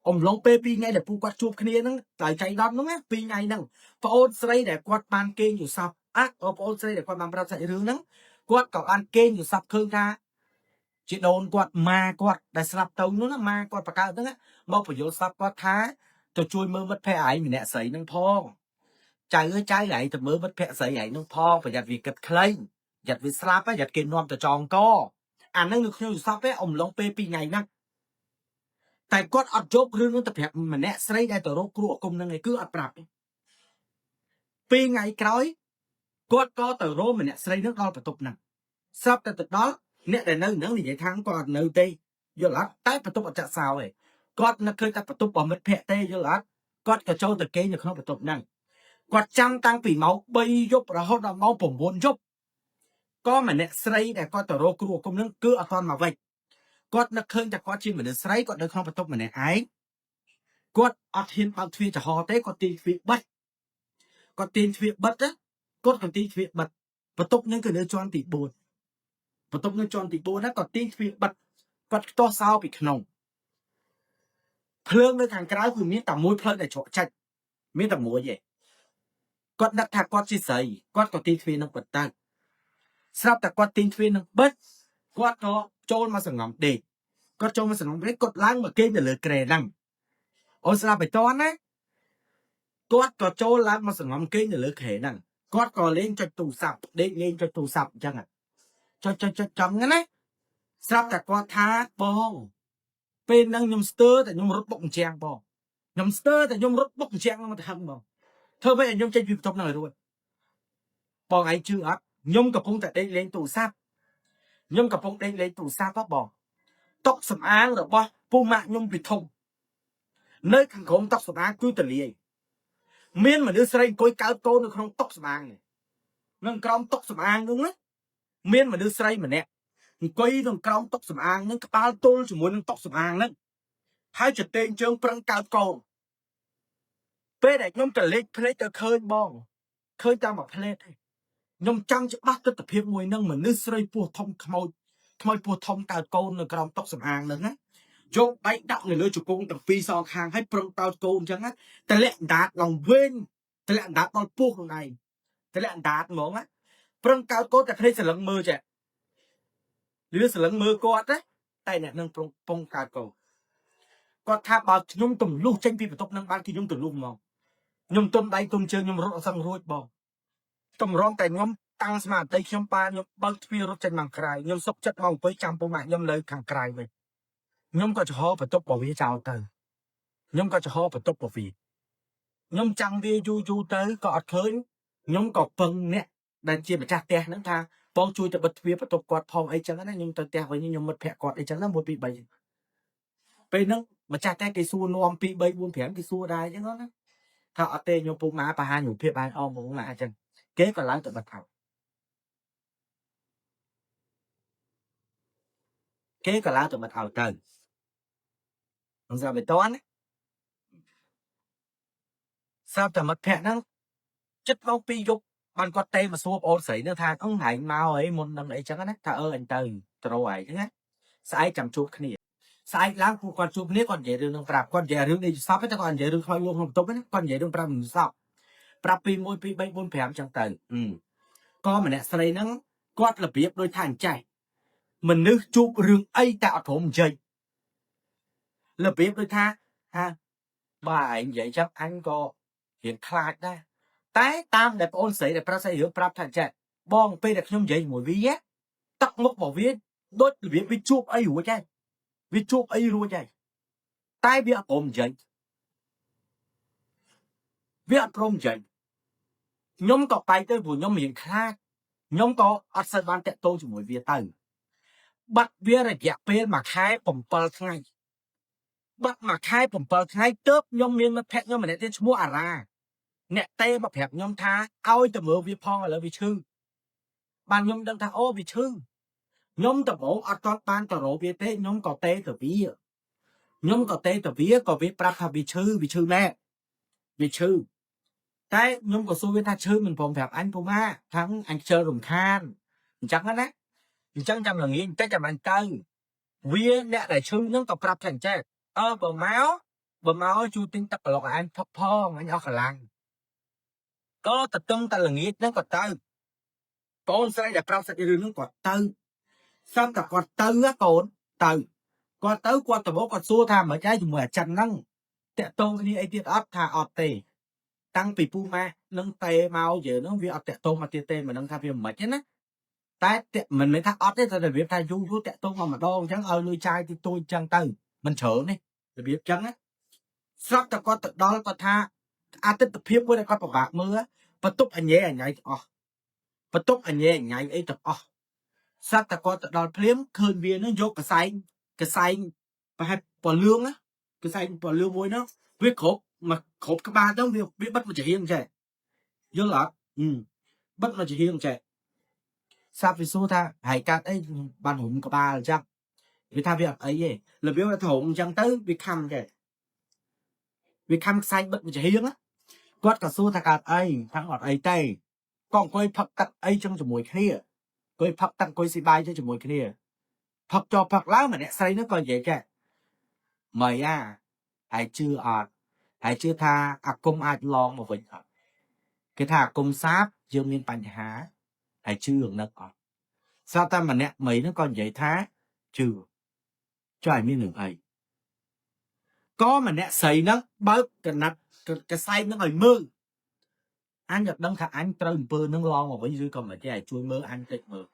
ông lông pe pi ngay để pu quạt chụp kia nâng tại chạy đón đúng á pi ngay nâng phô xây để quạt ban kêอยู่ซับphô xây để quạt banประchạy rương nâng quạt cậu ăn kêอยู่ซับkhơi ra chị đồn quạt mà quạt để sập tàu nó mà quạt bạc cao đó á mau phải vôซับquạt thá cho chui mơ mất phe ấy mình nè sấy nâng phong trái ơi trái lại thì mơ mất phe sấy ấy nâng phong phải giặt vì kịch clay giặt vì slap á giặt kê non từ tròn co anh năng được nhiềuซับá ông lông pe pi ngày nâng tại quát ở chốt rương nó tập hợp mà nè xây đây tờ rô cua cùng năng ngày cứ ở bạc pi ngày cõi quát có tờ rô mà nè xây nước đo phải tục nè sắp tới từ đó nè để nơi nắng thì vậy tháng còn nơi tây giờ lá tái phải tục ở chợ sao ấy quát nó khơi ta phải tục bỏ mất phe tây giờ lá quát cả châu từ kế như không phải tục năng quát trăm tăng vì máu bay giúp rồi hốt là máu bổng buồn giúp có mà nè xây để có tờ rô cua cùng năng cứ ở toàn mà vậy quát nó khơi cho quát chi mà nè xây quát nó không phải tục mà nè ấy quát ở thiên bằng thuyền cho họ tế có tiền việc bắt có tiền việc bắt á quát còn tiền việc bắt và tục những cái nơi choan tỷ buồn và tục nơi choan tỷ buồn á còn tiền việc bắt quát to sao bị khổng phơi nơi thằng cáiคือมีแต่มวยphơi để chỗ chạyมีแต่มวยvậy quát đặt thạc quát chi sấy quát còn tiền việc nó quát tăng sauแต่quát tiền việc nó bắt quát nó trôn mà sừng ngầm để quát trôn mà sừng ngầm để quátล้างmà kêu để lừa kề năng ôi sao phải to á quát có chỗ lát mà sừng ngắm kinh để lỡ khể nè quát có lên cho tù sập lên cho tù sập chăng à cho chấm cái này sắp cả quát thá bong bên đang nhom stir tại nhom rút bụng chèn bong nhom stir tại nhom rút bụng chèn nó mà thằng bong thơ bây giờ nhom chơi việc trong này rồi bong ấy chưa ấp nhom cặp phong tại đây lên tù sap nhom cặp phong đây lên tù sap đó bong tóc sầm áng rồi bong pu mạng nhom bị thông nơi thằng khổng tóc sầm áng cứ từ liền miên mà đưa xây coi cao tôn được không tóc sầm áng này nâng còng tóc sầm áng đúng đấy miên mà đưa xây mà nè coi nâng còng tóc sầm áng nâng cao tôn chỉ muốn nâng tóc sầm áng đấy hai chữ tên chương prang cao cầu bây để nhom trở lên plei tờ khơi bong khơi ta mà plei nhom trăng chỉ bắt tập hiệp mùi nâng mà đưa xây pua thông khmoi pua thông cao tôn nâng còng tóc sầm áng nữa chốt bay đắp người lưỡi chụp cung tập phi so hàng hay prong cao tôn chẳng áแต่ lẹ đạt lòng quên แต่ lẹ đạt con pua này แต่ lẹ đạt mỏng á prong cao tônแต่ plei สลังมือจ้ะหรือสลังมือกอดนะแต่เนี่ยนางปงกาโกก็ถ้าบาดยมตุ่มลูกเช่นพี่ประตบนางบ้านที่ยมตุ่มลูกมองยมตุ่มใดตุ่มเชิงยมรถสังรวยบอกตุ่มร้องแต่ยมตั้งสมาธิยมปานยมบังที่รถเช่นมังคลายยมซบจัดมองไปจำปงหมายยมเลยขังไกลไปยมก็จะห่อประตบบอกวิจารณ์เตยมก็จะห่อประตบบอกวิยมจังวิจูเตยก็อัดเคยยมก็เปิงเนี่ยดันเจียบจากแต่นั้นทางปองช่วยจะบัดเวียประตบกอดพองไอ้จังนั้นยมแต่ไว้ยมมัดแผลกอดไอ้จังนั้นหมดปีใบไปนั่งมาจากแต่ไอ้ซัวนอมปีใบบุญแผงไอ้ซัวได้จังนั้น ถ้าเอาเตยยมปูม้าปลาหาอยู่เพียบานอ้อมหมูมาจังเก๊ก็ล้างตัวบัดเผาเก๊ก็ล้างตัวบัดเผาเติมมันจะไปต้อนทราบแต่มัดแผลนั้นchất máu pi dục ban có tay mà xua ôn sấy nữa tha ông hại mau ấy môn năm ấy chẳng á tha anh từ rồi chứ á sai chăm chút cái này sai láng cu con chút nếu còn dễ đường prap con dễ đường đi sao cái con dễ đường thôi luôn không tốt đấy con dễ đường prap mình sao prap pi môi pi bay buôn phèm chẳng từ con mà nè sấy nó quát là biết đôi thằng chạy mình nước chụp đường ấy tạo thủng dây là biết đôi tha ha bài vậy chắc anh có hiện khai đây តែតាមដែលបងអូនស្រីដែលប្រាប់ស្រីរឿងប្រាប់ថាចាបងពេលដែលខ្ញុំនិយាយជាមួយវាទឹកមុខរបស់វាដូចវាជួបអីរួចហើយវាជួបអីរួចហើយតែវាអត់ព្រមនិយាយវាអត់ព្រមនិយាយខ្ញុំក៏បែកទៅព្រោះខ្ញុំរៀងខ្លាចខ្ញុំក៏អត់សូវបានតាក់ទងជាមួយវាទៅបាត់វារយៈពេលមួយខែ7ថ្ងៃបាត់មួយខែ7ថ្ងៃទើបខ្ញុំមានមិត្តភក្តិខ្ញុំម្នាក់ទៀតឈ្មោះអារ៉ា nè tê mà phẹp nhom tha ao từ mưa vi phong là vi chư ban nhom đang tha ô vi chư nhom từ bộ ở trong ban từ rổ vi tê nhom có tê từ vía nhom có tê từ vía có vi prap vi chư mẹ vi chư cái nhom có xu vi tha chư mình phòng phẹp anh ma thắng anh chơi rùng khan chắc đó đấy chắc chăm là nghĩ cái chăm anh tư វាអ្នកដែលឈឺហ្នឹងក៏ប្រាប់ថាអញ្ចេះបើមកជួយទិញទឹកប្លុកឲ្យអញផឹកផងអញអស់កម្លាំងក៏តឹងតែល្ងាចហ្នឹងក៏ទៅកូនស្រីដែលប្រាប់សាច់រឿងហ្នឹងគាត់ទៅសឹមតែគាត់ទៅណាកូនទៅគាត់ទៅគាត់ទៅមកគាត់សួរថាមិនអីជាមួយអាចិនហ្នឹងតាក់តងគ្នាអីទៀតអត់ថាអត់ទេតាំងពីពូម៉ាក់នឹងតេមកយើងហ្នឹងវាអត់តាក់តងមកទៀតទេមិនដឹងថាវាមិនទេណាតែមិនមែនថាអត់ទេតែរបៀបថាយូរតាក់តងមកម្ដងអញ្ចឹងឲ្យលុយចាយទីទួយអញ្ចឹងទៅមិនច្រើនទេរបៀបអញ្ចឹងណាស្រាប់តែគាត់ទៅដល់គាត់ថាអាទិដ្ឋភាពមួយដែលគាត់ពិបាកមើលបន្ទប់អញ៉ែអញ៉ៃទាំងអស់បន្ទប់អញ៉ែអញ៉ៃអីទាំងអស់ស្រាប់តែគាត់ទៅដល់ភ្លាមឃើញវានឹងយកកសែងប្រហែលពណ៌លឿងណាកសែងពណ៌លឿងមួយហ្នឹងវាគ្រប់ក្បាលទៅវាបិទមកជារៀងចេះយល់អត់បិទមកជារៀងចេះសាប់វាសួរថាហើយកាត់អីបានរុំក្បាលអញ្ចឹងវាថាវាអត់អីទេរបៀបថារុំអញ្ចឹងទៅវាខំចេះវាខំខ្សែងបិទមកជារៀងណាគាត់ក៏សួរថាកើតអីថាអត់អីទេក៏អង្គុយផឹកទឹកអីចឹងជាមួយគ្នាអង្គុយផឹកទឹកអង្គុយស៊ីបាយទៅជាមួយគ្នាផឹកចោលផឹកឡើងម្នាក់ស្រីនោះក៏និយាយចេះម៉ៃហើយជឿអត់ហើយជឿថាអាគមអាចឡងមកវិញអត់គេថាអាគមសាបយើងមានបញ្ហាហើយជឿរឿងនឹកអត់ស្រាប់តែម្នាក់មីនោះក៏និយាយថាជឿចុះឲ្យមានរឿងអីក៏ម្នាក់ស្រីហ្នឹងបើកកណាត់កសែងហ្នឹងឲ្យមើលអញអត់ដឹងថាអញត្រូវអំពើហ្នឹងឡងមកវិញឬក៏មិនទេឲ្យជួយមើលអញតិចមើល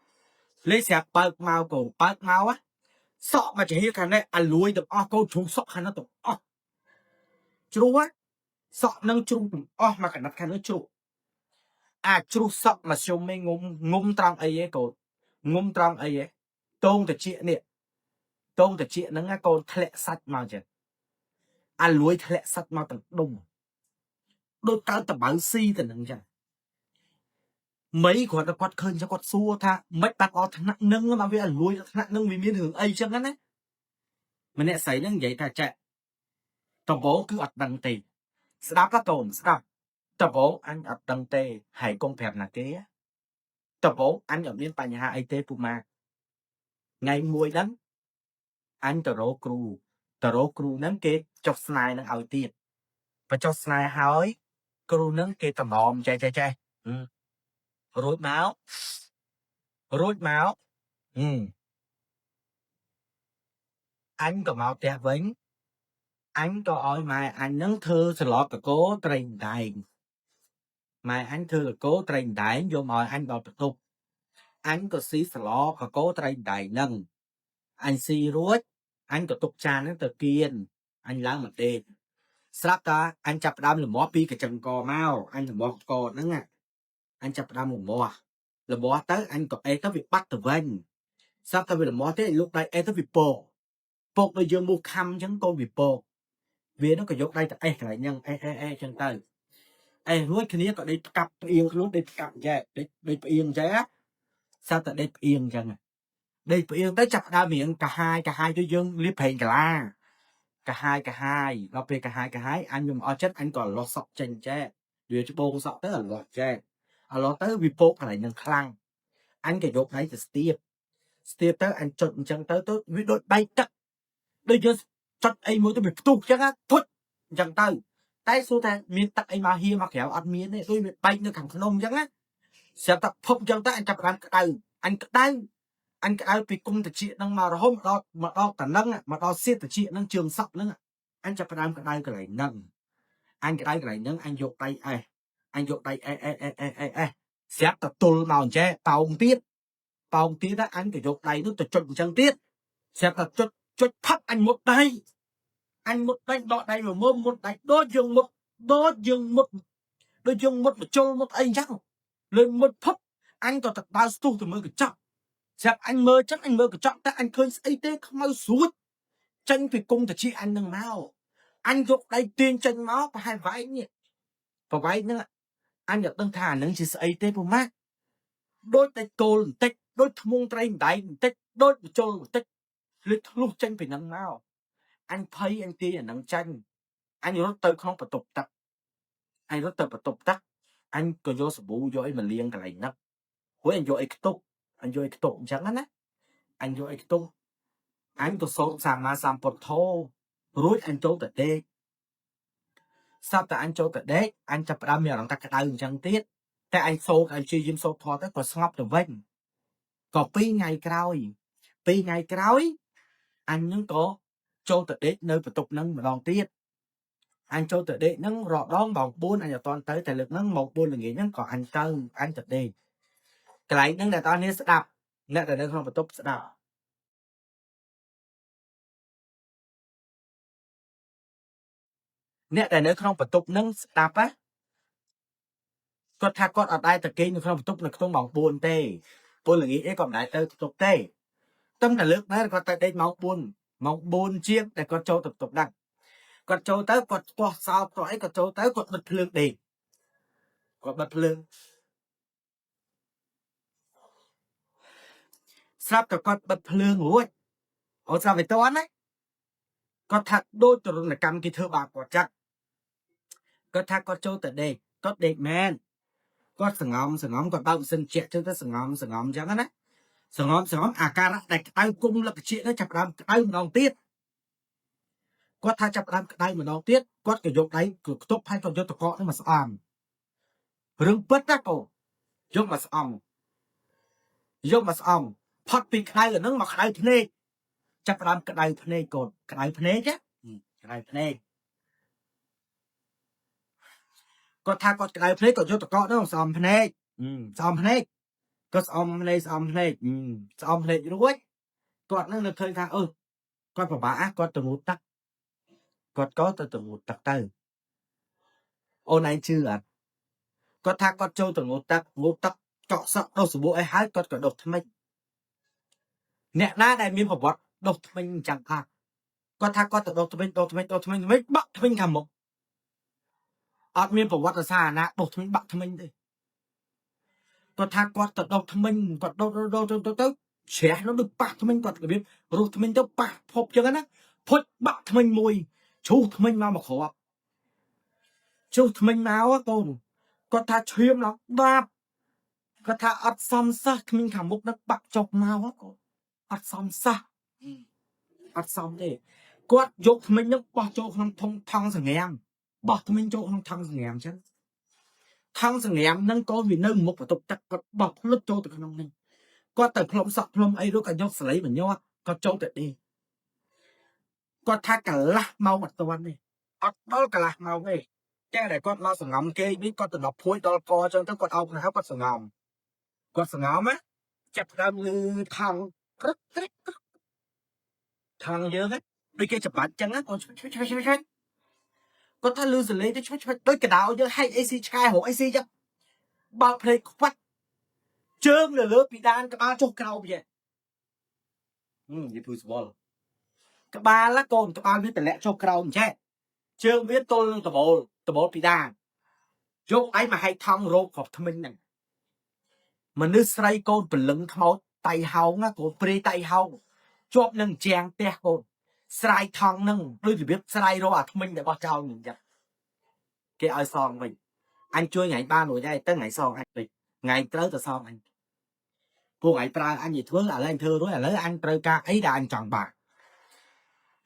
លេស្រាប់បើកមកកូនបើកមកសក់មកជាហៀខាងនេះអាលួយទាំងអស់កូនជ្រុងសក់ខាងនោះទាំងអស់ជ្រុះសក់នឹងជ្រុងទាំងអស់មកកណាត់ខាងនោះជ្រុះអាចជ្រុះសក់មកជុំឯងុំត្រង់អីឯងកូនងុំត្រង់អីឯងតងតិចនេះតងតិចហ្នឹងកូនធ្លាក់សាច់មកចឹងអាលួយធ្លាក់សាច់មកទាំងដុំដូចកើតតបៅស៊ីទៅនឹងចឹងមីគាត់តែគាត់ឃើញចឹងគាត់សួរថាមិនបាត់អត់ថ្នាក់នឹងមកវាអាលួយថ្នាក់នឹងវាមានរឿងអីចឹងណាម្នាក់ស្រីហ្នឹងនិយាយថាចាក់ដំបូងគឺអត់ដឹងទេស្ដាប់កូនស្ដាប់ដំបូងអញអត់ដឹងទេហើយកុំប្រាប់ណាគេដំបូងអញអត់មានបញ្ហាអីទេពូម៉ាថ្ងៃមួយហ្នឹងអញទៅរកគ្រូហ្នឹងគេចុះស្នាយនឹងឲ្យទៀតបើចុះស្នាយហើយគ្រូហ្នឹងគេតំណមចេះរួចមកអញក៏មកផ្ទះវិញអញក៏ឲ្យម៉ែអញហ្នឹងធ្វើសឡកកកោត្រីដែងម៉ែអញធ្វើកកោត្រីដែងយកមកឲ្យអញដល់បន្ទប់អញក៏ស៊ីសឡកកោត្រីដែងហ្នឹងអញស៊ីរួចអញក៏ទុកចានហ្នឹងទៅគៀនអញឡើងមកដេកស្រាប់តាអញចាប់ផ្ដើមលមាស់ពីកញ្ចឹងកមកអញលមាស់កហ្នឹងអញចាប់ផ្ដើមលមាស់ទៅអញក៏អេទៅវាបាត់ទៅវិញស្រាប់តែវាលមាស់ទេលោកដៃអេទៅវាពកដូចយើងមូសខំអញ្ចឹងកូនវាពកវានោះក៏យកដៃទៅអេកន្លែងហ្នឹងអេអញ្ចឹងទៅអេរួចគ្នាក៏ដេកផ្កាប់ផ្អៀងខ្លួនដេកផ្កាប់យ៉ែដេកផ្អៀងចេះស្រាប់តែដេកផ្អៀងអញ្ចឹងដេកផ្អៀងទៅចាប់ដើមរៀងកាហាយទៅយើងលាបប្រេងកាឡាកាហាយដល់ពេលកាហាយអញមិនអត់ចិត្តអញក៏លោះសក់ចេញចេះវាច្បងសក់ទៅលោះចេះលោះទៅវាពកកន្លែងហ្នឹងខ្លាំងអញក៏យកដៃទៅស្ទាបទៅអញចុចអញ្ចឹងទៅវាដូចបែកទឹកដូចយើងចុចអីមួយទៅវាផ្ទុះអញ្ចឹងធុចអញ្ចឹងទៅតែសួរថាមានទឹកអីមកហៀមកក្រៅអត់មានទេដូចវាបែកនៅខាងក្នុងអញ្ចឹងណាស្រាប់តែភពអញ្ចឹងទៅអញចាប់បានក្តៅអញក្តៅពីគុំតិចហ្នឹងមករហូតមកដល់តានឹងមកដល់សៀតតិចហ្នឹងជើងសក់ហ្នឹងអញចាប់ផ្ដើមក្តៅកន្លែងហ្នឹងអញយកដៃអេស្រាប់តែទល់មកអញ្ចេះប៉ោងទៀតអញក៏យកដៃនោះទៅចុចអញ្ចឹងទៀតស្រាប់តែចុចផាប់អញមុតដៃដកដៃមកមើលមុតដៃដូចយើងមុតបញ្ជុលមុតអីអញ្ចឹងលើមុតផប់អញក៏ទៅដើរស្ទុះទៅមើលកញ្ចក់ស្រាប់អញមើលចឹងអញមើលកញ្ចក់តែអញឃើញស្អីទេខ្មៅស្រួចចេញពីគុំតិចអញនឹងមកអញយកដៃទាញចេញមកប្រហែលវាយនេះប្រវាយហ្នឹងអញអត់ដឹងថាអានឹងជាស្អីទេពូម៉ាក់ដូចតែគោលបន្តិចដូចធ្មងត្រីម្ដាយបន្តិចដូចបញ្ជុលបន្តិចលឺធ្លុះចេញពីនឹងមកអញភ័យអញទាញអានឹងចាញ់អញរត់ទៅក្នុងបន្ទប់ទឹកអញក៏យកសាប៊ូយកអីមកលាងកន្លែងហ្នឹងហួយអញយកអីខ្ទប់អញ្ចឹងណាអញយកអីខ្ទប់ anh có số sàm mà sàm bột thô rút anh chỗ tại đây sắp tại anh chỗ tại đấy anh chập đam miệng ta cái đau chẳng tiếtแต่anh số anh chơi game số thọ tới có ngọc được vinh có pi ngày cày pi ngày cày anh những có chỗ tại đấy nơi phải tục nâng mà đòn tiết anh chỗ tại đấy nâng rõ đón bằng buôn anh toàn tới tại lực nâng một buôn là nghĩ nâng có anh cơ anh tại đây cái này nâng là tao nên sẽ đạp nè tại đây không phải tục sẽ đạp nè tại đây không phải tục nâng sẽ đạp áគាត់ថាគាត់អត់ដែរតែគេនៅក្នុងបន្ទប់នៅក្នុងម៉ោង4ទេពលល្ងាចអីក៏មិនដែរទៅបន្ទប់ទេតែតែលើកណាគាត់ទៅដេកម៉ោង4ម៉ោង4ជាងតែគាត់ចូលទៅបន្ទប់ដែរគាត់ចូលទៅគាត់ស្គាល់សោកគាត់អីគាត់ចូលទៅគាត់បិទភ្លើងដេកគាត់បិទភ្លើងស្រាប់តែគាត់បិទភ្លើងរួចអូស្រាប់ទៅតន់ណាគាត់ថាដូចទរណកម្មគេធ្វើបាបគាត់ចាត់គាត់ថាគាត់ចូលទៅដេកគាត់ដេកមែនគាត់សងំគាត់បើកម៉ាស៊ីនជែកទៅសងំអញ្ចឹងណាសងំអាការៈដែលក្តៅគុំលក្ខជាទៅចាប់ដើមក្តៅម្ដងទៀតគាត់ថាចាប់ដើមក្តៅម្ដងទៀតគាត់ក៏យកដៃខ្ទប់ហើយគាត់យកតកកនោះមកស្អំរឿងពិតណាកូយកមកស្អំផុតពីក្តៅអាហ្នឹងមកក្តៅភ្នែកចាប់ដើមក្តៅភ្នែកកូនក្តៅភ្នែកណាក្តៅភ្នែកគាត់ថាគាត់ក្តៅភ្នែកគាត់យកតកកនោះស្អំភ្នែកគាត់ស្អំភ្នែករួចគាត់នឹងនៅឃើញថាគាត់ពិបាកគាត់ទៅងូតទឹកគាត់ក៏ទៅងូតទឹកទៅអូនឯងជឿអត់គាត់ថាគាត់ចូលទៅងូតទឹកកក់សក់ដុសសាប៊ូអីហើយគាត់ក៏ដុសថ្មិចអ្នកណាដែលមានប្រវត្តិដុសថ្មិញអញ្ចឹងគាត់ថាគាត់ទៅដុសថ្មិញបាក់ថ្មិញខាងមុខអត់មានប្រវត្តិសាស្ត្រណាដុសថ្មិញបាក់ថ្មិញទេគាត់ថាគាត់ទៅដុសថ្មិញគាត់ដុសទៅជ្រះនោះដូចប៉ះថ្មិញគាត់របៀបរស់ថ្មិញទៅប៉ះភពអញ្ចឹងណាភុចបាក់ថ្មិញមួយជ្រុះថ្មិញមកគ្រាប់ជ្រុះថ្មិញមកកូនគាត់ថាឈាមដល់បាបគាត់ថាអត់សមសោះគ្មានខាងមុខនឹងបាក់ចុកមកកូនអត់សមសោះអត់សមទេគាត់យកថ្មិញនឹងបោះចូលក្នុងថង់សង្រាមបោះថ្មិញចូលក្នុងថង់សង្រាមអញ្ចឹងថង់សង្រាមនឹងកូនវានៅមុខបន្ទប់ទឹកគាត់បោះភ្លុតចូលទៅក្នុងនេះគាត់ទៅផ្លុំសក់ផ្លុំអីរួចក៏យកស្រីបញ្ញាត់គាត់ចូលទៅនេះគាត់ថាកន្លះម៉ោងអត់ទាន់ទេអត់ដល់កន្លះម៉ោងទេតែតែគាត់មកសងំគេនេះគាត់ទៅដល់ភួយដល់កអញ្ចឹងទៅគាត់អោបទៅគាត់សងំណាចាប់ដើមលឺថង់ក្រឹកថង់យើងហ្នឹងដូចគេច្បាច់អញ្ចឹងណាគាត់គាត់ថាលឺសលេងទៅដូចកដោយើងហែកអេស៊ីឆ្កែរកអេស៊ីចឹងបើកភ្លេងខ្វាត់ជើងលើពីដានក្បាលចុះក្រោមចេះនិយាយពូស្វល់ក្បាលកូនក្បាលវាតម្លាក់ចុះក្រោមចេះជើងវាទល់នឹងដបូលពីដានយកអីមកហែកថង់រោគគ្រប់ថ្មិញហ្នឹងមនុស្សស្រីកូនពលឹងខ្មោចតៃហោងណាកូនព្រាយតៃហោងជាប់នឹងជាងផ្ទះកូនស្រាយថង់ហ្នឹងដូចរបៀបស្រាយរកអាថ្មិញរបស់ចោលអញ្ចឹងគេឲ្យសងវិញអញជួយថ្ងៃបានរួចហើយទៅថ្ងៃសងអញវិញថ្ងៃត្រូវទៅសងអញពួកថ្ងៃប្រើអញនិយាយធ្វើឥឡូវអញធ្វើរួចឥឡូវអញត្រូវការអីដែលអញចង់បាន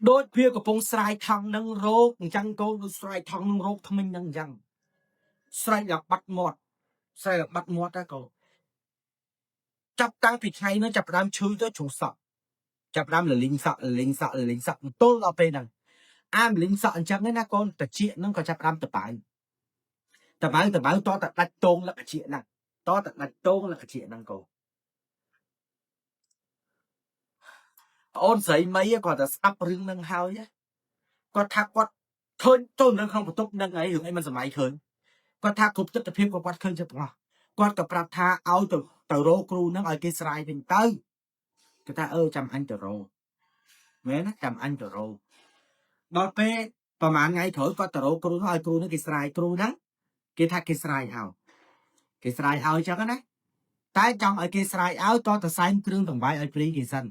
ដូចវាកំពុងស្រាយថង់នឹងរោគអញ្ចឹងកូនដូចស្រាយថង់នឹងរោគថ្មិញនឹងអញ្ចឹងស្រាយដល់បាត់មាត់ណាកូនចាប់តាំងពីថ្ងៃនោះចាប់ដើមឈឺទៅជ្រុះសក់ចាប់ដើមលលីងសក់ទល់ដល់ពេលហ្នឹងអាមលីងសក់អញ្ចឹងណាកូនតាជាហ្នឹងក៏ចាប់ដើមតបៅតតតែដាច់តងលក្ខជាហ្នឹងកូនអូនស្រីមីគាត់តែស្ដាប់រឿងហ្នឹងហើយគាត់ថាគាត់ឃើញចូលនៅក្នុងបន្ទប់ហ្នឹងហើយរឿងអីមិនសម័យឃើញគាត់ថាគ្រប់ទស្សនវិជ្ជាគាត់ឃើញចិត្តទាំងអស់គាត់ក៏ប្រាប់ថាឲ្យទៅរកគ្រូហ្នឹងឲ្យគេស្រាយវិញទៅគាត់ថាចាំអញទៅរកមែនណាចាំអញទៅរកដល់ពេលប្រហែលថ្ងៃក្រោយគាត់ទៅរកគ្រូឲ្យគ្រូហ្នឹងគេស្រាយគ្រូហ្នឹងគេថាគេស្រាយឲ្យអញ្ចឹងណាតែចង់ឲ្យគេស្រាយឲ្យតទៅសែនគ្រឿងទាំងបាយឲ្យព្រីគេសិន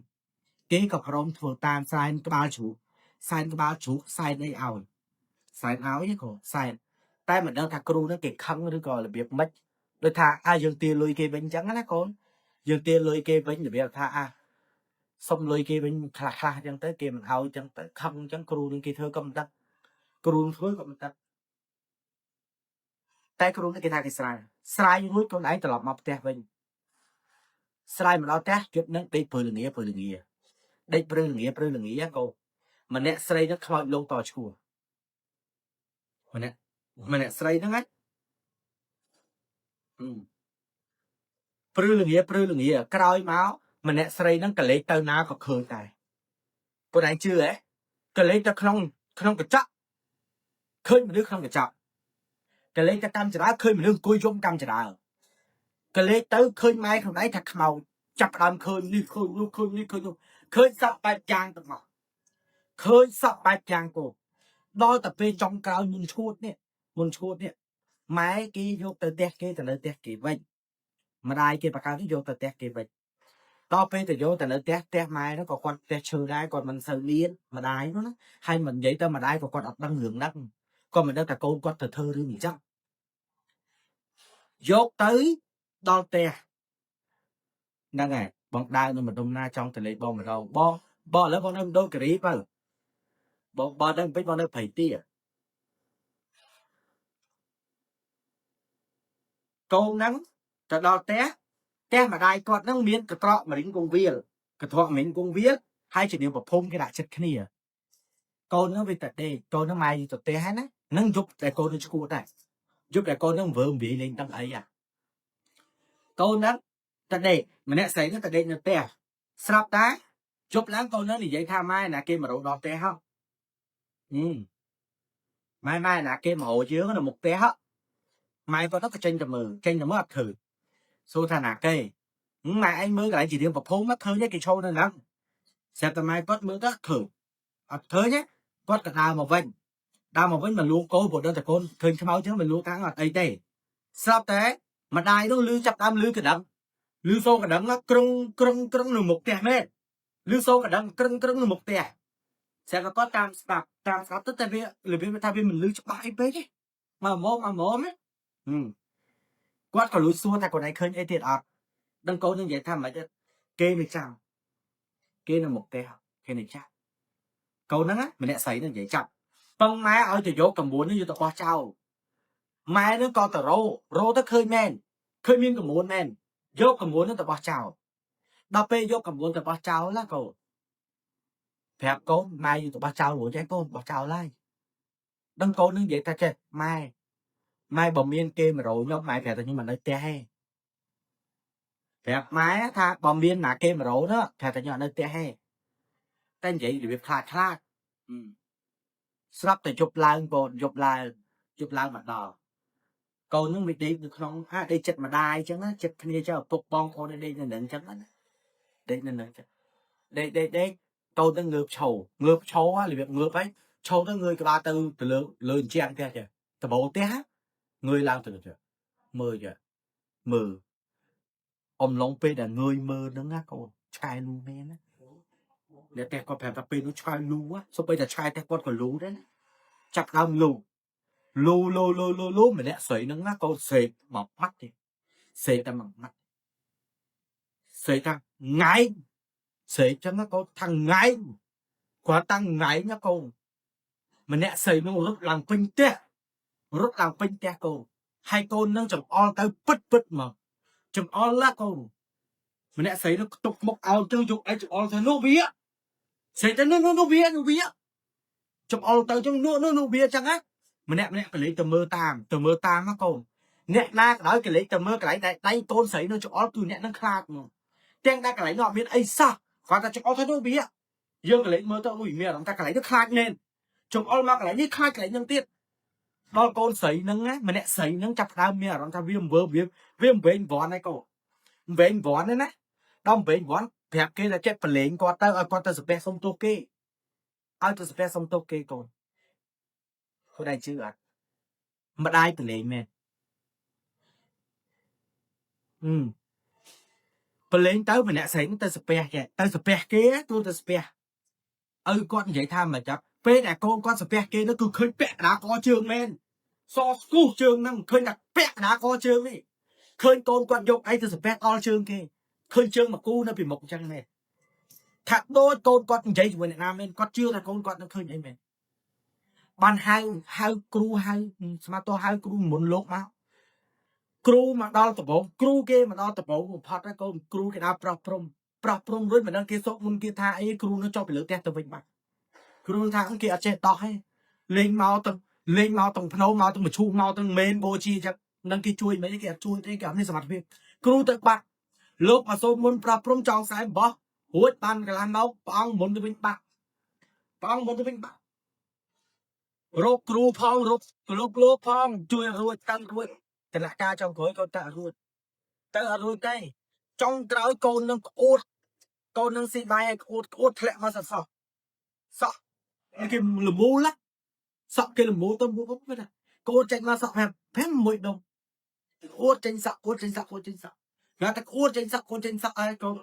គេក៏ព្រមធ្វើតាមសែនក្បាលជ្រូកសែនអីឲ្យសែនក៏សែនតែមិនដឹងថាគ្រូហ្នឹងគេខឹងឬក៏របៀបម៉េចដូចថាយើងទាលុយគេវិញអញ្ចឹងណាកូនយើងទាលុយគេវិញរបៀបថា xong lôi kia bên khla chẳng tới kia mình ao chẳng tới không chẳng cừu nên kia thưa công tắc cừu thưa công tắc tay cừu nó kia thay cái sai nuôi con ấy từ lọp mọc tè bên sai mà nó tè chuyện nó đi phơi lưng nghĩa đây phơi lưng nghĩa cô mà nè sai nó không lông to chua mà nè sai nó ngắt phơi lưng nghĩa cày máu mà nè sai nó cả lấy tao ná có khơi tài cô này chưa ấy cả lấy tao không cái chắc khơi mà đứa không cái chắc cái lấy tao cam chả khơi mà đứa cùi trong cam chả cái lấy tao khơi mai không đấy thật màu chặt đam khơi đi khơi sắp bài giang tụi mày khơi sắp bài giang cô đôi tập về trong cao muốn chuột nè máy kia vô tới tét kia từ nơi tét kia vậy mà đai kia bạc cao vô tới tét kia vậy to về từ vô từ nơi tét máy nó còn con tét chơi đai còn mình sợ liên mà đai nó hay mình vậy tao mà đai còn con đọc đăng hưởng đăng còn mình đang cả câu con thơ đứa mình chắc vô tới đo tét đang này bọn đai nó mà đông na trong từ lấy bo mà đâu boแล้วbọn em đôi cái gì vậy bo đang biết bọn em phải tia câu nắng cho đo té mà đai con nó miếng cái trọ mà đến công viên cái trọ mình công viên hai chỉ điều mà phun cái đại chất cái này câu nó về tận đây câu nó mai tụt té hết á nâng giúp để câu nó chua này giúp để câu nó vừa bị lên tâm ấy à câu nó tận đây mà nè xảy nó tận đây nó té sắp tá chụp láng câu nó thì vậy tha mai là kia mà độ đọt té không mai là kia mà hộ chứa là một té hết mai có nó cái trên tầm mờ thử số thà nà cây mà anh mới lại chỉ điểm vào phố mất thôi nhé cái show này lắm xem tầm mai có mới đó thử thôi nhé có cả đào một vinh mình luôn cố bộ đơn tại con khơi cái máu chứ mình luôn thắng ở đây đây sao thế mà đai nó lưu chặt đam lưu cái đấm lưu sâu cái đấm nó krung được một tè lên lưu sâu cái đấm krung được một tè sẽ có tam sắp tất tay về lười về thay vì mình lưu chặt bãi bé chứ mà mồm ấy quát còn lưu xua ta còn này khơi ấy thiệt đăng cố như vậy tham mà kê này chào kê là một tè kê này chắc câu nó á mình lại xảy nó vậy chậm băng má ở từ chỗ cầm muốn nó như tao qua trao má nó con tao rô tao khơi miên cầm muốn men vô cầm muốn nó tao qua trao đào pe vô cầm muốn tao qua trao lá cậu phẹp cô mai như tao qua trao rồi trái cô qua trao lại đăng cô nó vậy ta chơi mai bầm miên kê mà rồi nhóm mai phẹp nhưng mà nơi te hay phẹp má tha bầm miên mà kê mà rồi đó phẹp nhưng mà nơi te hay tên vậy thì việc khát sắp tới chụp lại còn chụp lại mặt đỏ câu nó bị đi được không đây chật mà đai chứ nó chật kia cho phục bong con đây nên chẳng đây nên đây câu nó ngược sầu á là việc ngược ấy sầu nó người cái ba từ lớn chèn kia kìa từ bộ té người làm từ chưa mơ chưa mơ ông long pe là người mơ nó ngã câu trai luôn men á để tè con phải tập pe nó trai luôn á số bây giờ trai tè con còn lú đấy chặt đâm lú mà nè sấy nó ngã câu sấy mọc mắt đi sấy ta mọc mắt sấy ta ngái sấy cho nó có thằng ngái quá tăng ngái nhá cô mà nè sấy nó rất làm pin te cô hai cô nâng chồng on tới bứt mà chồng on lá cô mà nè sấy nó tục một ao tiêu dục ai chồng on tới nô bía sấy tới nô bía chồng on tới trong nô bía chẳng á mà nè cái lấy tờ mơ tam á cô nè na nói cái lấy tờ mơ cái lấy đây tôn sấy nó chồng on từ nè nó khát mà tên ta cái lấy nọ biết ấy sao còn ta chồng on tới nô bía dương cái lấy mơ tao ủi mẹ ta cái lấy nó khát nên chồng on mà cái lấy như khát cái lấy nhân tiết đó con sấy nâng á mà nè sấy nâng chặt ra mẹ nó ta viêm bên vón này cô bên vón đấy nè đong bên vón thẹp kia là chết phần lệnh con ta spe sông tô kê ai ta spe sông tô kê con cô đây chưa ạ mà đai phần lệnh mẹ phần lệnh tới mà nè sấy nó ta spe kìa ta spe kia tôi ta spe con vậy tham mà chắc phê là con spe kia nó cứ khơi bẹ đá có trường men so school trường năng khơi đặt bẹ đá có trường đi khơi tôn quan dục ấy từ spec all trường kia khơi trường mà cu nó bị mộng chăng này ថាដូចកូនគាត់និយាយជាមួយអ្នកណាមែនគាត់ជឿថាកូនគាត់នឹងឃើញអីមែនបានហៅគ្រូហៅស្មាតោហៅគ្រូមុនលោកមកគ្រូមកដល់ដំបងគ្រូគេមកដល់ដំបងបំផុតហើយកូនគ្រូគេដល់ប្រោះព្រំរួចមិនដឹងគេសោកមុនគេថាអីគ្រូនៅចុះពីលើផ្ទះទៅវិញបាត់គ្រូថាគេអត់ចេះដោះទេលេងមកទាំងភ្នោមកទាំងមឈូសមកទាំងមេនបូជាចឹងនឹងគេជួយមិនគេអត់ជួយទេគេអត់មានសមត្ថភាពគ្រូទៅបាត់លោកមកសូមមុនប្រោះព្រំចောင်းខ្សែបោះរួចបានកន្លះមកព្រះអង្គមុនទៅវិញបាត់ព្រះអង្គមុនទៅវិញបាត់រកគ្រូផងរកលោកផងជួយរួចតាំងរួចគណៈការចុងក្រោយកូនតើរួចទៅអត់រួចទេចុងក្រោយកូននឹងក្អួតកូននឹងស៊ីបាយឲ្យក្អួតធ្លាក់មកសោះគេលមូលសក់គេលមូលទៅមកវិញកូនចេញមកសក់5មួយដុំក្អួតចេញសក់គាត់តែក្អួតចេញសក់ហើយកូន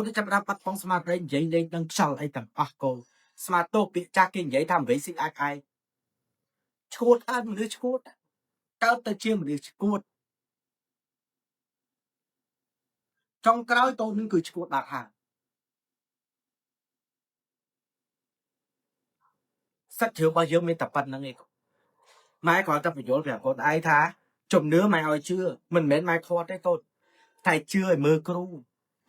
ទៅចាប់ដាក់បាត់ផងស្មារតីនិយាយលេងនឹងខ្យល់អីទាំងអស់កូនស្មាតោពាក្យចាស់គេនិយាយថាវិញស៊ីអាចឈួតអត់មនុស្សឈួតកើតទៅជាមនុស្សឈួតចុងក្រោយកូននឹងគឺឈួតបាត់ហើយសិទ្ធិរបស់យើងមានតែប៉ុណ្្នឹងឯងម៉ែគ្រាន់តែបញ្យល់ប្រាប់កូនឯងថាជំនឿម៉ែឲ្យជឿមិនមែនម៉ែខាត់ទេកូនតែជឿឲ្យមើលគ្រូ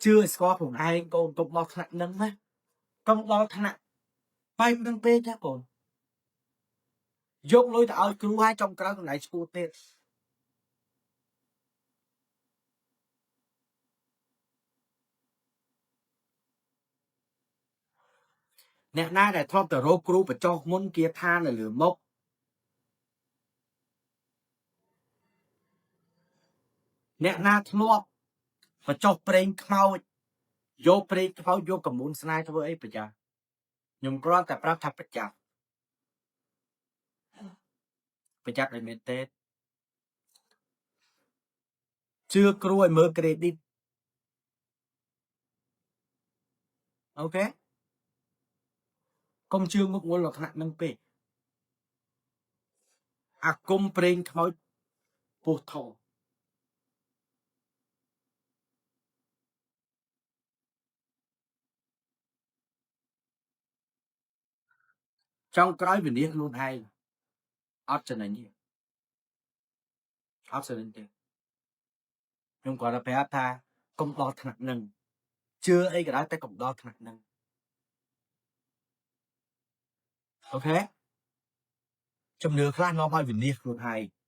ជឿឲ្យស្គាល់ខ្លួនឯងកូនកុំដល់ថ្នាក់ហ្នឹងណាកុំដល់ថ្នាក់បែបហ្នឹងពេកណាកូនយកលុយទៅឲ្យគ្រូហើយចុងក្រោយខ្លួនឯងឈួតទៀតអ្នកណាដែលធ្លាប់ទៅរកគ្រូបញ្ចុះមុនគាថានៅលើមុខអ្នកណាធ្លាប់បញ្ចុះប្រេងខ្មោចយកប្រេងខ្មោចយកកមុនស្នេហ៍ធ្វើអីប្រយ៉ាខ្ញុំគ្រាន់តែប្រាប់ថាប្រយ័ត្នឲ្យមែនទេជឿគ្រូឲ្យមើល credit អូខេកុំជឿមុខវល់ដល់ថ្នាក់នឹងពេកអាគុំប្រេងខ្មោចពោះធំចង់ក្រោយវិនិច្ឆ័យខ្លួនឯងអត់ចំណេញទេអត់ចំណេញទេខ្ញុំគាត់តែប្រាប់ថាកុំដល់ថ្នាក់នឹងជឿអីក៏ដោយតែកុំដល់ថ្នាក់នឹងអូខេជំនឿខ្លះនាំឲ្យវិនិច្ឆ័យខ្លួនឯង